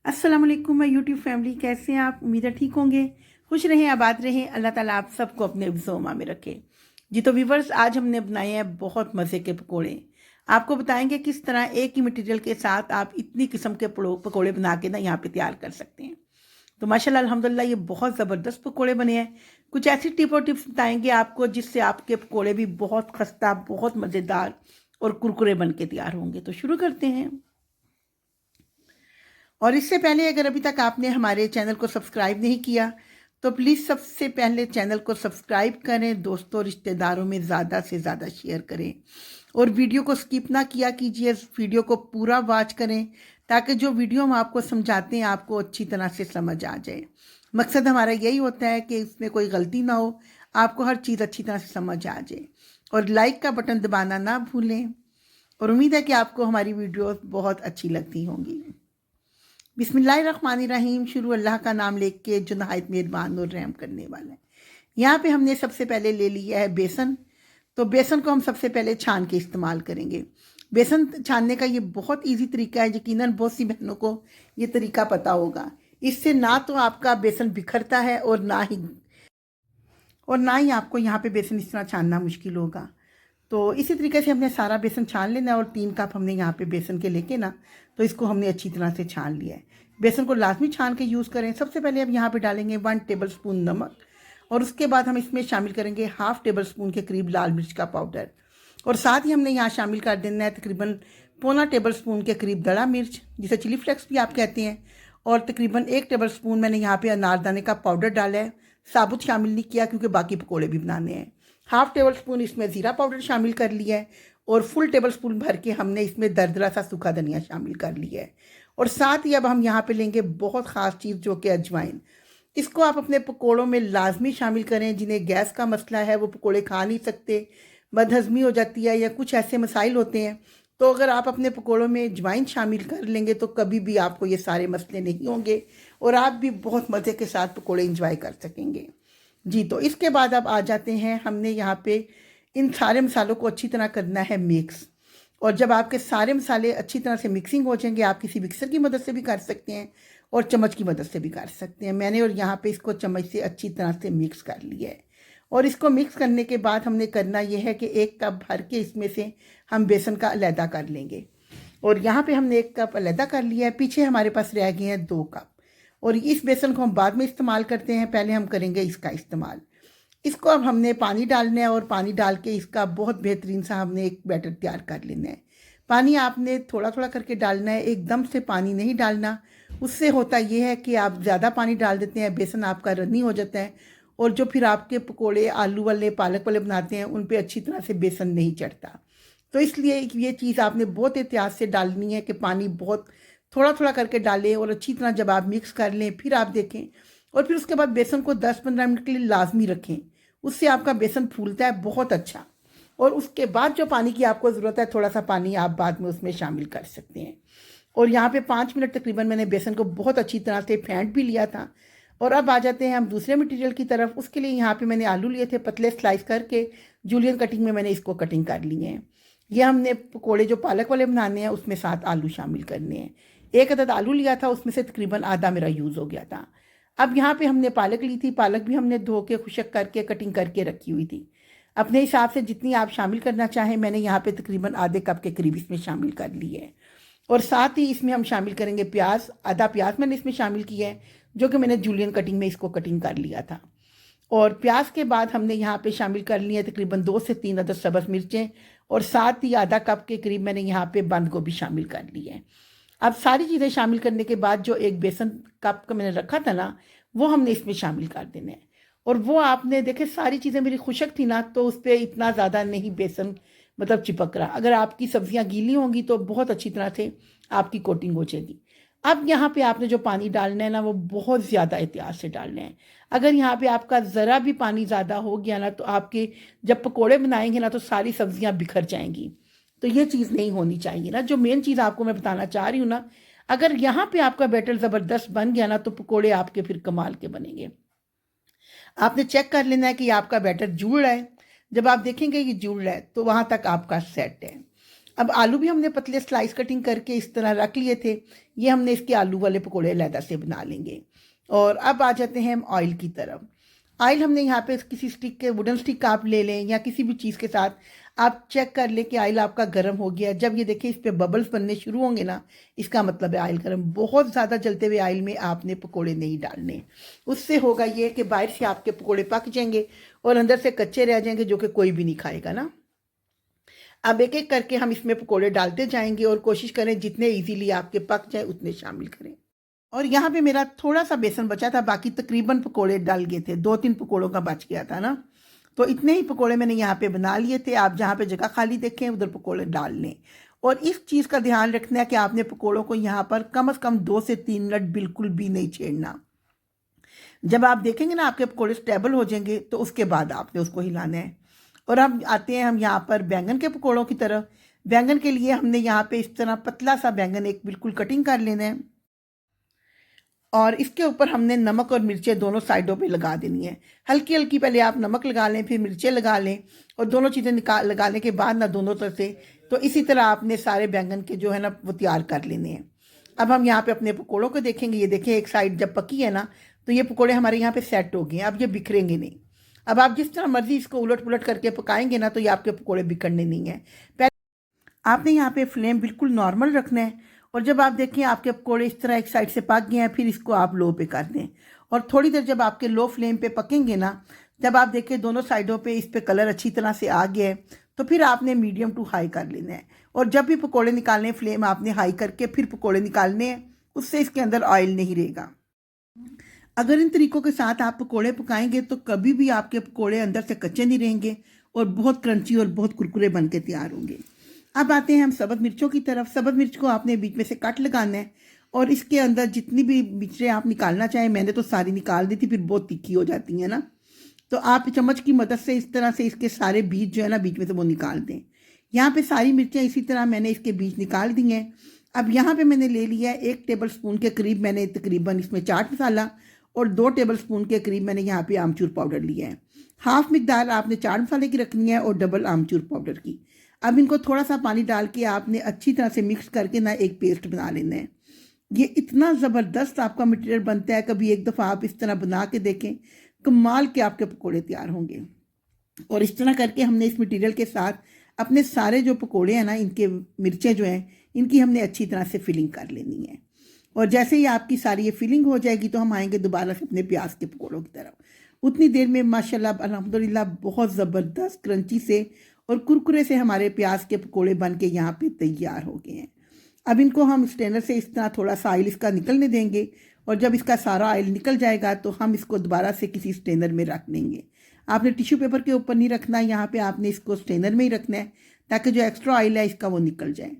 अस्सलाम वालेकुम my YouTube family, कैसे हैं आप? उम्मीद है ठीक होंगे, खुश रहें, आबाद रहें। अल्लाह ताला आप सबको अपने हिफ्ज़-ओ-अमान में रखे। जी तो व्यूवर्स, आज हमने बनाए हैं बहुत मज़े के पकोड़े। आपको बताएंगे किस तरह एक ही मटेरियल के साथ आप इतनी किस्म के पकोड़े बना के ना यहाँ पे तैयार कर सकते हैं। तो माशाल्लाह अल्हम्दुलिल्लाह ये बहुत ज़बरदस्त पकोड़े बने हैं। कुछ ऐसी टिप और टिप्स बताएंगे आपको जिससे आपके पकोड़े भी बहुत खस्ता, बहुत मज़ेदार और कुरकुरे बन के तैयार होंगे। तो शुरू करते हैं। और इससे पहले अगर अभी तक आपने हमारे चैनल को सब्सक्राइब नहीं किया तो प्लीज़ सबसे पहले चैनल को सब्सक्राइब करें, दोस्तों रिश्तेदारों में ज़्यादा से ज़्यादा शेयर करें और वीडियो को स्किप ना किया कीजिए, वीडियो को पूरा वॉच करें ताकि जो वीडियो हम आपको समझाते हैं आपको अच्छी तरह से समझ आ जाए। मकसद हमारा यही होता है कि इसमें कोई गलती ना हो, आपको हर चीज़ अच्छी तरह से समझ आ जाए। और लाइक का बटन दबाना ना भूलें और उम्मीद है कि आपको हमारी वीडियो बहुत अच्छी लगती होंगी। बिस्मिल्लाहिर्रहमानिर्रहीम। शुरू अल्लाह का नाम लेके जो नहायत मेहरबान और रहम करने वाला है। यहाँ पे हमने सबसे पहले ले लिया है बेसन। तो बेसन को हम सबसे पहले छान के इस्तेमाल करेंगे। बेसन छानने का ये बहुत इजी तरीका है, यकीनन बहुत सी बहनों को ये तरीका पता होगा। इससे ना तो आपका बेसन बिखरता है और ना ही आपको यहाँ पे बेसन इस तरह छानना मुश्किल होगा। तो इसी तरीके से हमने सारा बेसन छान लेना है और 3 कप हमने यहाँ पे बेसन के लेके ना, तो इसको हमने अच्छी तरह से छान लिया है। बेसन को लाजमी छान के यूज़ करें। सबसे पहले अब यहाँ पे डालेंगे 1 टेबल स्पून नमक और उसके बाद हम इसमें शामिल करेंगे हाफ़ टेबल स्पून के करीब लाल मिर्च का पाउडर और साथ ही हमने यहाँ शामिल कर देना है तकरीबन पौना टेबल स्पून के करीब दड़ा मिर्च, जिसे चिली फ्लेक्स भी आप कहते हैं, और तकरीबन 1 टेबल स्पून मैंने यहाँ पे अनारदाने का पाउडर डाला है। साबुत शामिल नहीं किया क्योंकि बाकी पकौड़े भी बनाने हैं। हाफ़ टेबल स्पून इसमें ज़ीरा पाउडर शामिल कर लिया है और फुल टेबल स्पून भर के हमने इसमें दरदरा सा सूखा धनिया शामिल कर लिया है। और साथ ही अब हम यहाँ पे लेंगे बहुत ख़ास चीज़ जो कि अजवाइन। इसको आप अपने पकोड़ों में लाजमी शामिल करें। जिन्हें गैस का मसला है वो पकोड़े खा नहीं सकते, बदहज़मी हो जाती है या कुछ ऐसे मसाइल होते हैं, तो अगर आप अपने पकोड़ों में अजवाइन शामिल कर लेंगे तो कभी भी आपको ये सारे मसले नहीं होंगे और आप भी बहुत मज़े के साथ पकोड़े इंजॉय कर सकेंगे। जी तो इसके बाद अब आ जाते हैं, हमने यहाँ पे इन सारे मसालों को अच्छी तरह करना है मिक्स। और जब आपके सारे मसाले अच्छी तरह से मिक्सिंग हो जाएंगे, आप किसी मिक्सर की मदद से भी कर सकते हैं और चम्मच की मदद से भी कर सकते हैं। मैंने और यहाँ पे इसको चम्मच से अच्छी तरह से मिक्स कर लिया है। और इसको मिक्स करने के बाद हमने करना यह है कि 1 कप भर के इसमें से हम बेसन का अलहदा कर लेंगे और यहाँ पे हमने 1 कप अलहदा कर लिया है। पीछे हमारे पास रह गए हैं 2 कप और इस बेसन को हम बाद में इस्तेमाल करते हैं, पहले हम करेंगे इसका इस्तेमाल। इसको अब हमने पानी डालना है और पानी डाल के इसका बहुत बेहतरीन सा हमने एक बैटर तैयार कर लेना है। पानी आपने थोड़ा थोड़ा करके डालना है, एकदम से पानी नहीं डालना। उससे होता यह है कि आप ज़्यादा पानी डाल देते हैं, बेसन आपका रनी हो जाता है और जो फिर आपके पकोड़े आलू वाले पालक वाले बनाते हैं उन पे अच्छी तरह से बेसन नहीं चढ़ता। तो इसलिए ये चीज़ आपने बहुत एहतियात से डालनी है कि पानी बहुत थोड़ा थोड़ा करके डालें और अच्छी तरह जब आप मिक्स कर लें फिर आप देखें और फिर उसके बाद बेसन को 10-15 मिनट के लिए लाजमी रखें। उससे आपका बेसन फूलता है बहुत अच्छा। और उसके बाद जो पानी की आपको ज़रूरत है, थोड़ा सा पानी आप बाद में उसमें शामिल कर सकते हैं। और यहाँ पे 5 मिनट तकरीबन मैंने बेसन को बहुत अच्छी तरह से फेंट भी लिया था। और अब आ जाते हैं हम दूसरे मटेरियल की तरफ। उसके लिए यहाँ पे मैंने आलू लिए थे, पतले स्लाइस करके जूलियन कटिंग में मैंने इसको कटिंग कर लिए हैं। ये हमने पकोड़े जो पालक वाले बनाने हैं उसमें 7 आलू शामिल करने हैं। 1 अदद आलू लिया था, उसमें से तकरीबन आधा मेरा यूज़ हो गया था। अब यहाँ पे हमने पालक ली थी, पालक भी हमने धो के खुशक करके कटिंग करके रखी हुई थी। अपने हिसाब से जितनी आप शामिल करना चाहें, मैंने यहाँ पे तकरीबन आधे कप के करीब इसमें शामिल कर ली है। और साथ ही इसमें हम शामिल करेंगे प्याज। आधा प्याज मैंने इसमें शामिल किया है जो कि मैंने जूलियन कटिंग में इसको कटिंग कर लिया था। और प्याज के बाद हमने यहाँ पे शामिल कर लिया तकरीबन 2 से 3 अदद सब्ज़ मिर्चें और साथ ही आधा कप के करीब मैंने यहाँ पे बंद गोभी शामिल कर ली है। अब सारी चीज़ें शामिल करने के बाद जो एक बेसन कप का मैंने रखा था ना, वो हमने इसमें शामिल कर देना है। और वो आपने देखे सारी चीज़ें मेरी खुशक थी ना, तो उस पर इतना ज़्यादा नहीं बेसन मतलब चिपक रहा। अगर आपकी सब्जियां गीली होंगी तो बहुत अच्छी तरह से आपकी कोटिंग हो जाएगी। अब यहाँ पे आपने जो पानी डालना है ना, वो बहुत ज़्यादा एहतियात से डालना है। अगर यहाँ पे आपका ज़रा भी पानी ज़्यादा हो गया ना, तो आपके जब पकोड़े बनाएंगे ना तो सारी सब्जियां बिखर जाएंगी। तो ये चीज़ नहीं होनी चाहिए ना। जो मेन चीज़ आपको मैं बताना चाह रही हूँ ना, अगर यहाँ पे आपका बैटर ज़बरदस्त बन गया ना तो पकोड़े आपके फिर कमाल के बनेंगे। आपने चेक कर लेना है कि आपका बैटर जुड़ रहा है। जब आप देखेंगे कि जुड़ रहा है तो वहाँ तक आपका सेट है। अब आलू भी हमने पतले स्लाइस कटिंग करके इस तरह रख लिए थे। ये हमने इसके आलू वाले पकोड़े अलहदा से बना लेंगे। और अब आ जाते हैं हम ऑयल की तरफ। ऑयल हमने यहाँ पे किसी स्टिक के, वुडन स्टिक आप ले लें या किसी भी चीज़ के साथ आप चेक कर लें कि ऑयल आपका गर्म हो गया। जब ये देखिए इस पे बबल्स बनने शुरू होंगे ना, इसका मतलब है ऑयल गर्म। बहुत ज़्यादा जलते हुए ऑयल में आपने पकोड़े नहीं डालने। उससे होगा ये कि बाहर से आपके पकोड़े पक जाएंगे और अंदर से कच्चे रह जाएंगे, जो कि कोई भी नहीं खाएगा ना। अब एक एक करके हम इसमें पकोड़े डालते जाएंगे और कोशिश करें जितने इजीली आपके पक जाए उतने शामिल करें। और यहाँ पे मेरा थोड़ा सा बेसन बचा था, बाकी तकरीबन पकोड़े डाल गए थे, 2-3 पकोड़ों का बच गया था ना। तो इतने ही पकोड़े मैंने यहाँ पे बना लिए थे। आप जहाँ पे जगह खाली देखें उधर पकोड़े डाल लें। और इस चीज़ का ध्यान रखना है कि आपने पकोड़ों को यहाँ पर कम से कम 2 से 3 मिनट बिल्कुल भी नहीं छेड़ना। जब आप देखेंगे ना आपके पकोड़े स्टेबल हो जाएंगे तो उसके बाद आपने उसको हिलाना है। और अब आते हैं हम यहाँ पर बैंगन के पकोड़ों की तरफ। बैंगन के लिए हमने यहाँ पे इस तरह पतला सा बैंगन एक बिल्कुल कटिंग कर लेना है और इसके ऊपर हमने नमक और मिर्चें दोनों साइडों पे लगा देनी है। हल्की हल्की पहले आप नमक लगा लें, फिर मिर्चें लगा लें और दोनों चीज़ें लगाने के बाद ना दोनों तरफ से, तो इसी तरह आपने सारे बैंगन के जो है ना वो तैयार कर लेने हैं। अब हम यहाँ पे अपने पकोड़ों को देखेंगे। ये देखें एक साइड जब पकी है ना तो ये पकोड़े हमारे यहाँ पे सेट हो गए हैं। अब ये बिखरेंगे नहीं। अब आप जिस तरह मर्जी इसको उलट पुलट करके पकाएंगे ना तो ये आपके पकोड़े बिखरने नहीं है। पहले आपने यहाँ पे फ्लेम बिल्कुल नॉर्मल रखना है और जब आप देखें आपके पकोड़े इस तरह एक साइड से पक गए हैं, फिर इसको आप लो पे कर दें और थोड़ी देर जब आपके लो फ्लेम पे पकेंगे ना, जब आप देखें दोनों साइडों पे इस पे कलर अच्छी तरह से आ गया है, तो फिर आपने मीडियम टू हाई कर लेना है। और जब भी पकोड़े निकालने फ्लेम आपने हाई करके फिर पकोड़े निकालने हैं, उससे इसके अंदर ऑयल नहीं रहेगा। अगर इन तरीकों के साथ आप पकोड़े पकाएंगे तो कभी भी आपके पकोड़े अंदर से कच्चे नहीं रहेंगे और बहुत क्रंची और बहुत कुरकुरे बन के तैयार होंगे। अब आते हैं हम सब्ज़ मिर्चों की तरफ। सब्ज़ मिर्च को आपने बीच में से कट लगाना है और इसके अंदर जितनी भी मिर्चें आप निकालना चाहें, मैंने तो सारी निकाल दी थी, फिर बहुत तीखी हो जाती हैं ना, तो आप चम्मच की मदद से इस तरह से इसके सारे बीज जो है ना बीच में से वो निकाल दें। यहाँ पे सारी मिर्चें इसी तरह मैंने इसके बीज निकाल दी हैं। अब यहाँ पे मैंने ले लिया है 1 टेबल स्पून के करीब, मैंने तकरीबन इसमें चाट मसाला और 2 टेबल स्पून के करीब मैंने यहाँ पे आमचूर पाउडर लिया है। हाफ मिकदार आपने चाट मसाले की रखनी है और डबल आमचूर पाउडर की। अब इनको थोड़ा सा पानी डाल के आपने अच्छी तरह से मिक्स करके ना एक पेस्ट बना लेना है। ये इतना ज़बरदस्त आपका मटेरियल बनता है, कभी एक दफ़ा आप इस तरह बना के देखें, कमाल के आपके पकोड़े तैयार होंगे। और इस तरह करके हमने इस मटेरियल के साथ अपने सारे जो पकोड़े हैं ना, इनके मिर्चें जो हैं इनकी हमने अच्छी तरह से फिलिंग कर लेनी है। और जैसे ही आपकी सारी ये फिलिंग हो जाएगी तो हम आएंगे दोबारा से अपने प्याज के पकोड़ों की तरफ। उतनी देर में माशाल्लाह अल्हम्दुलिल्लाह बहुत ज़बरदस्त क्रंची से और कुरकुरे से हमारे प्याज के पकोड़े बन के यहाँ पे तैयार हो गए हैं। अब इनको हम स्ट्रेनर से इस तरह थोड़ा सा ऑयल इसका निकलने देंगे और जब इसका सारा ऑयल निकल जाएगा तो हम इसको दोबारा से किसी स्ट्रेनर में रख देंगे। आपने टिश्यू पेपर के ऊपर नहीं रखना, यहाँ पे आपने इसको स्ट्रेनर में ही रखना है ताकि जो एक्स्ट्रा ऑयल है इसका वो निकल जाए।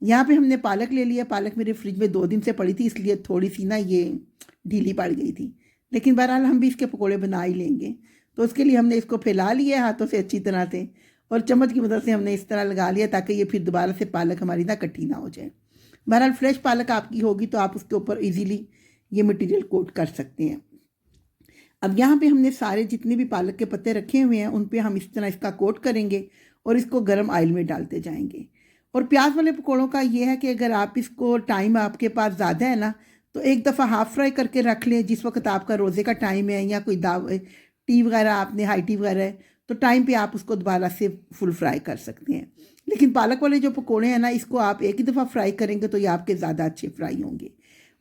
यहाँ पे हमने पालक ले लिया। पालक मेरे फ्रिज में 2 दिन से पड़ी थी, इसलिए थोड़ी सी ना ये ढीली पड़ गई थी, लेकिन बहरहाल हम भी इसके पकोड़े बना ही लेंगे। तो उसके लिए हमने इसको फैला लिया हाथों से अच्छी तरह से और चम्मच की मदद से हमने इस तरह लगा लिया ताकि ये फिर दोबारा से पालक हमारी ना इकट्ठी ना हो जाए। बहरहाल फ्रेश पालक आपकी होगी तो आप उसके ऊपर इजीली ये मटेरियल कोट कर सकते हैं। अब यहाँ पे हमने सारे जितने भी पालक के पत्ते रखे हुए हैं उन पे हम इस तरह इसका कोट करेंगे और इसको गर्म ऑयल में डालते जाएंगे। और प्याज वाले पकौड़ों का ये है कि अगर आप इसको टाइम आपके पास ज़्यादा है ना तो एक दफ़ा हाफ़ फ्राई करके रख लें। जिस वक्त आपका रोज़े का टाइम है या कोई टी वगैरह आपने हाई टी वगैरह है तो टाइम पे आप उसको दोबारा से फुल फ्राई कर सकते हैं। लेकिन पालक वाले जो पकोड़े हैं ना इसको आप एक ही दफ़ा फ्राई करेंगे तो ये आपके ज़्यादा अच्छे फ्राई होंगे।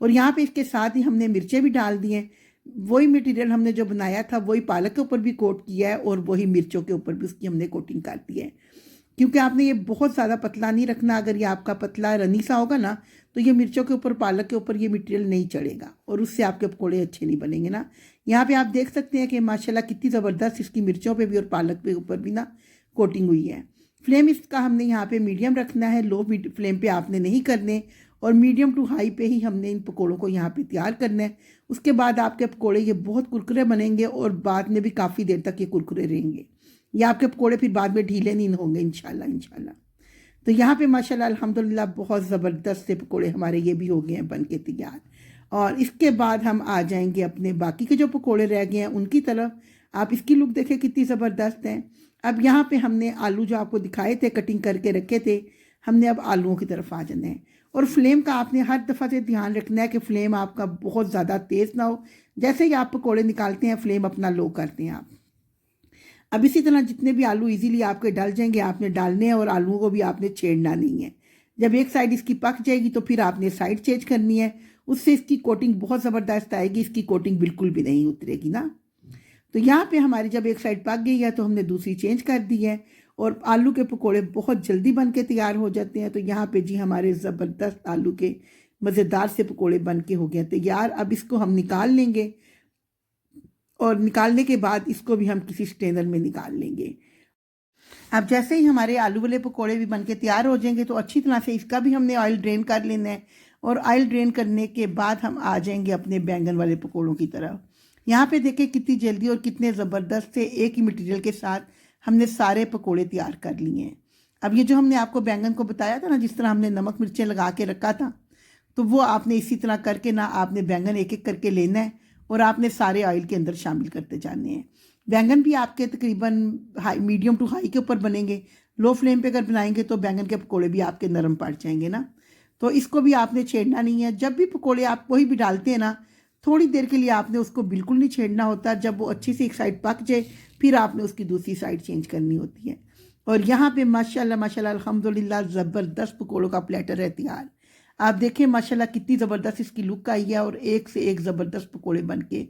और यहाँ पे इसके साथ ही हमने मिर्चें भी डाल दी हैं। वही मटेरियल हमने जो बनाया था वही पालक के ऊपर भी कोट किया है और वही मिर्चों के ऊपर भी उसकी हमने कोटिंग कर दी है, क्योंकि आपने ये बहुत ज़्यादा पतला नहीं रखना। अगर ये आपका पतला रनी सा होगा ना तो ये मिर्चों के ऊपर पालक के ऊपर ये मटेरियल नहीं चढ़ेगा और उससे आपके पकोड़े अच्छे नहीं बनेंगे ना। यहाँ पे आप देख सकते हैं कि माशाल्लाह कितनी ज़बरदस्त इसकी मिर्चों पे भी और पालक के ऊपर भी ना कोटिंग हुई है। फ्लेम इसका हमने यहाँ पे मीडियम रखना है, लो फ्लेम पे आपने नहीं करने और मीडियम टू हाई पे ही हमने इन पकोड़ों को यहाँ पे तैयार करना है। उसके बाद आपके पकोड़े ये बहुत कुरकुरे बनेंगे और बाद में भी काफ़ी देर तक ये कुरकुरे रहेंगे। ये आपके पकोड़े फिर बाद में ढीले नहीं होंगे इंशाल्लाह। तो यहाँ पे माशाल्लाह अल्हम्दुलिल्लाह बहुत ज़बरदस्त से पकोड़े हमारे ये भी हो गए हैं बन के तैयार। और इसके बाद हम आ जाएंगे अपने बाकी के जो पकोड़े रह गए हैं उनकी तरफ। आप इसकी लुक देखें कितनी ज़बरदस्त है। अब यहाँ पे हमने आलू जो आपको दिखाए थे कटिंग करके रखे थे, हमने अब आलूओं की तरफ आ जाना है। और फ्लेम का आपने हर दफ़ा से ध्यान रखना है कि फ्लेम आपका बहुत ज़्यादा तेज़ ना हो। जैसे ही आप पकौड़े निकालते हैं फ्लेम अपना लो करते हैं आप। अब इसी तरह जितने भी आलू इजीली आपके डल जाएंगे आपने डालने हैं, और आलूओं को भी आपने छेड़ना नहीं है। जब एक साइड इसकी पक जाएगी तो फिर आपने साइड चेंज करनी है, उससे इसकी कोटिंग बहुत ज़बरदस्त आएगी, इसकी कोटिंग बिल्कुल भी नहीं उतरेगी ना। तो यहाँ पे हमारी जब एक साइड पक गई है तो हमने दूसरी चेंज कर दी है, और आलू के पकोड़े बहुत जल्दी बन के तैयार हो जाते हैं। तो यहाँ पे जी हमारे ज़बरदस्त आलू के मज़ेदार से पकोड़े बन के हो गए तैयार। अब इसको हम निकाल लेंगे, और निकालने के बाद इसको भी हम किसी स्ट्रेनर में निकाल लेंगे। अब जैसे ही हमारे आलू वाले पकोड़े भी बनके तैयार हो जाएंगे तो अच्छी तरह से इसका भी हमने ऑयल ड्रेन कर लेना है, और ऑयल ड्रेन करने के बाद हम आ जाएंगे अपने बैंगन वाले पकोड़ों की तरफ। यहाँ पे देखें कितनी जल्दी और कितने ज़बरदस्त से एक ही मटेरियल के साथ हमने सारे पकोड़े तैयार कर लिए हैं। अब ये जो हमने आपको बैंगन को बताया था ना, जिस तरह हमने नमक मिर्चें लगा के रखा था, तो वो आपने इसी तरह करके ना आपने बैंगन एक एक करके लेना है, और आपने सारे ऑयल के अंदर शामिल करते जाने हैं। बैंगन भी आपके तकरीबन हाई मीडियम टू हाई के ऊपर बनेंगे। लो फ्लेम पे अगर बनाएंगे तो बैंगन के पकोड़े भी आपके नरम पड़ जाएंगे ना। तो इसको भी आपने छेड़ना नहीं है। जब भी पकोड़े आप कोई भी डालते हैं ना, थोड़ी देर के लिए आपने उसको बिल्कुल नहीं छेड़ना होता। जब वो अच्छी सी एक साइड पक जाए फिर आपने उसकी दूसरी साइड चेंज करनी होती है। और यहाँ पे माशाल्लाह माशाल्लाह अल्हम्दुलिल्लाह ज़बरदस्त पकोड़ों का प्लेटर है तैयार। आप देखें माशाल्लाह कितनी ज़बरदस्त इसकी लुक आई है, और एक से एक ज़बरदस्त पकोड़े बन के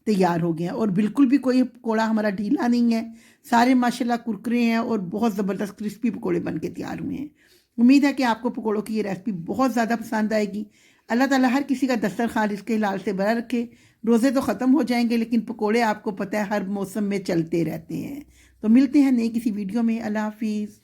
तैयार हो गए हैं। और बिल्कुल भी कोई पकोड़ा हमारा ढीला नहीं है, सारे माशाल्लाह कुरकुरे हैं और बहुत ज़बरदस्त क्रिस्पी पकोड़े बन के तैयार हुए हैं। उम्मीद है कि आपको पकोड़ों की ये रेसिपी बहुत ज़्यादा पसंद आएगी। अल्लाह ताला हर किसी का दस्तरखान इसके हिलाल से भरा रखे। रोज़े तो ख़त्म हो जाएंगे लेकिन पकोड़े आपको पता है हर मौसम में चलते रहते हैं। तो मिलते हैं नई किसी वीडियो में। अल्लाह हाफिज़।